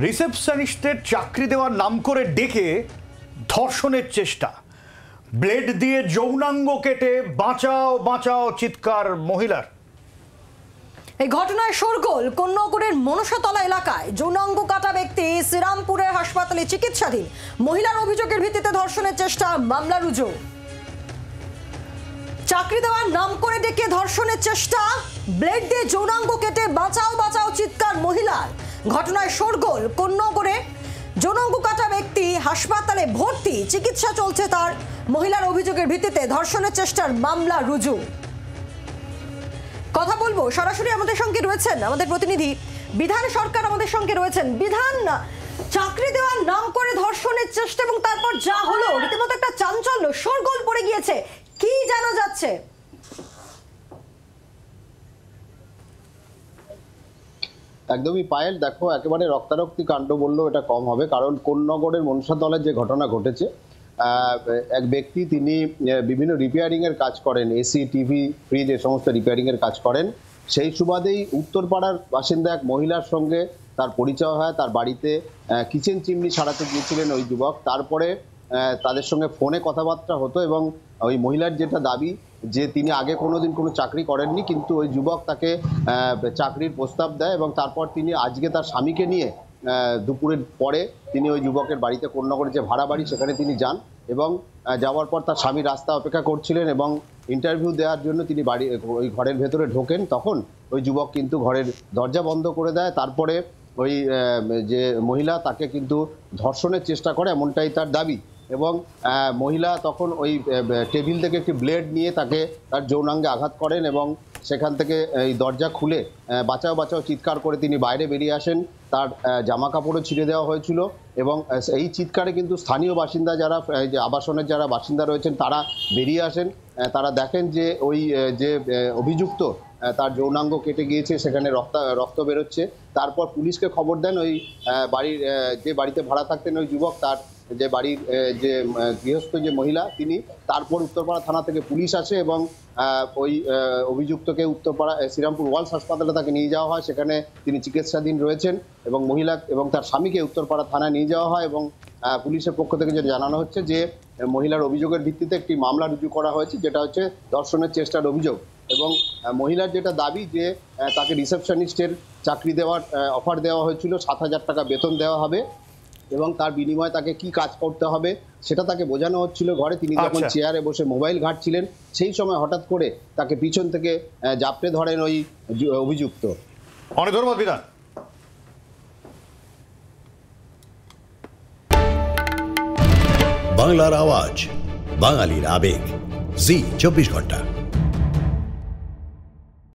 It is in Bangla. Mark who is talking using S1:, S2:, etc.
S1: রিসেপশনিস্টের চাকরি দেওয়ার নাম করে ডেকে ধর্ষণের চেষ্টা, ব্লেড দিয়ে যৌনাঙ্গ কেটে বাঁচাও বাঁচাও চিৎকার মহিলার।
S2: এই ঘটনায় শোরগোল কোন্নগরের মনসাতলা এলাকায়। যৌনাঙ্গ কাটা ব্যক্তি শ্রীরামপুরের হাসপাতালে চিকিৎসাধীন। মহিলার অভিযোগের ভিত্তিতে ধর্ষণের চেষ্টা, মামলা রুজু। চাকরি দেওয়ার নাম করে ডেকে ধর্ষণের চেষ্টা, ব্লেড দিয়ে যৌনাঙ্গ কেটে বাঁচাও বাঁচাও চিৎকার মহিলার। ঘটনায় শোরগোল কোন্নগরে। যৌনাঙ্গ কাটা ব্যক্তি হাসপাতালে ভর্তি, চিকিৎসা চলছে তার। মহিলার অভিযোগের ভিত্তিতে ধর্ষণের চেষ্টার মামলা রুজু। কথা বলবো, সরাসরি আমাদের সঙ্গে রয়েছেন আমাদের প্রতিনিধি বিধান সরকার, আমাদের সঙ্গে রয়েছেন। বিধান, চাকরি দেওয়ার নাম করে ধর্ষণের চেষ্টা এবং তারপর যা হলো, রীতিমতো একটা চাঞ্চল্য, শোরগোল পড়ে গিয়েছে, কি জানা যাচ্ছে?
S3: একদমই পায়েল, দেখো একেবারে রক্তারক্তি কাণ্ড বললেও এটা কম হবে, কারণ কোন্নগরের মনসাতলায় যে ঘটনা ঘটেছে, এক ব্যক্তি তিনি বিভিন্ন রিপেয়ারিং এর কাজ করেন, এসি, টিভি, ফ্রিজ এ সমস্ত রিপেয়ারিং এর কাজ করেন। সেই সুবাদেই উত্তরপাড়ার বাসিন্দা এক মহিলার সঙ্গে তার পরিচয় হয়। তার বাড়িতে কিচেন চিমনি সারাতে গিয়েছিলেন ওই যুবক। তারপরে তাদের সঙ্গে ফোনে কথাবার্তা হতো এবং ওই মহিলার যেটা দাবি যে তিনি আগে কোনোদিন কোনো চাকরি করেননি, কিন্তু ওই যুবক তাকে চাকরির প্রস্তাব দেয় এবং তারপর তিনি আজকে তার স্বামীকে নিয়ে দুপুরের পরে তিনি ওই যুবকের বাড়িতে, কোন্নগরে যে ভাড়া বাড়ি সেখানে তিনি যান এবং যাওয়ার পর তার স্বামী রাস্তা অপেক্ষা করছিলেন এবং ইন্টারভিউ দেওয়ার জন্য তিনি বাড়ি ওই ঘরের ভেতরে ঢোকেন। তখন ওই যুবক কিন্তু ঘরের দরজা বন্ধ করে দেয়। তারপরে ওই যে মহিলা তাকে কিন্তু ধর্ষণের চেষ্টা করে, এমনটাই তার দাবি। এবং মহিলা তখন ওই টেবিল থেকে একটি ব্লেড নিয়ে তাকে তার যৌনাঙ্গে আঘাত করেন এবং সেখান থেকে এই দরজা খুলে বাঁচাও বাঁচাও চিৎকার করে তিনি বাইরে বেরিয়ে আসেন। তার জামা কাপড়ও ছিঁড়ে দেওয়া হয়েছিল এবং এই চিৎকারে কিন্তু স্থানীয় বাসিন্দা যারা, যে আবাসনের যারা বাসিন্দা রয়েছেন, তারা বেরিয়ে আসেন। তারা দেখেন যে ওই যে অভিযুক্ত তার যৌনাঙ্গ কেটে গিয়েছে, সেখানে রক্ত বেরোচ্ছে। তারপর পুলিশকে খবর দেন। ওই বাড়ির যে বাড়িতে ভাড়া থাকতেন ওই যুবক, তার যে বাড়ির যে গৃহস্থ যে মহিলা তিনি, তারপর উত্তরপাড়া থানা থেকে পুলিশ আসে এবং ওই অভিযুক্তকে উত্তরপাড়া শ্রীরামপুর ওয়ালস হাসপাতালে তাকে নিয়ে যাওয়া হয়। সেখানে তিনি চিকিৎসাধীন রয়েছেন এবং মহিলা এবং তার স্বামীকে উত্তরপাড়া থানায় নিয়ে যাওয়া হয় এবং পুলিশের পক্ষ থেকে যেটা জানানো হচ্ছে যে মহিলার অভিযোগের ভিত্তিতে একটি মামলা রুজু করা হয়েছে, যেটা হচ্ছে ধর্ষণের চেষ্টার অভিযোগ। এবং মহিলার যেটা দাবি যে তাকে রিসেপশনিস্টের চাকরি দেওয়ার অফার দেওয়া হয়েছিল, 7,000 টাকা বেতন দেওয়া হবে এবং তার বিনিময়ে তাকে কি কাজ করতে হবে সেটা তাকে বোঝানো হচ্ছিল। ঘরে তিনি যখন চেয়ারে বসে মোবাইল ঘাঁটছিলেন, সেই সময় হঠাৎ করে তাকে পিছন থেকে জাপটে ধরেন ওই অভিযুক্ত।
S1: অনেক ধন্যবাদ বিধান।
S4: বাংলার আওয়াজ, বাঙালির আবেগ, জি 24 ঘন্টা।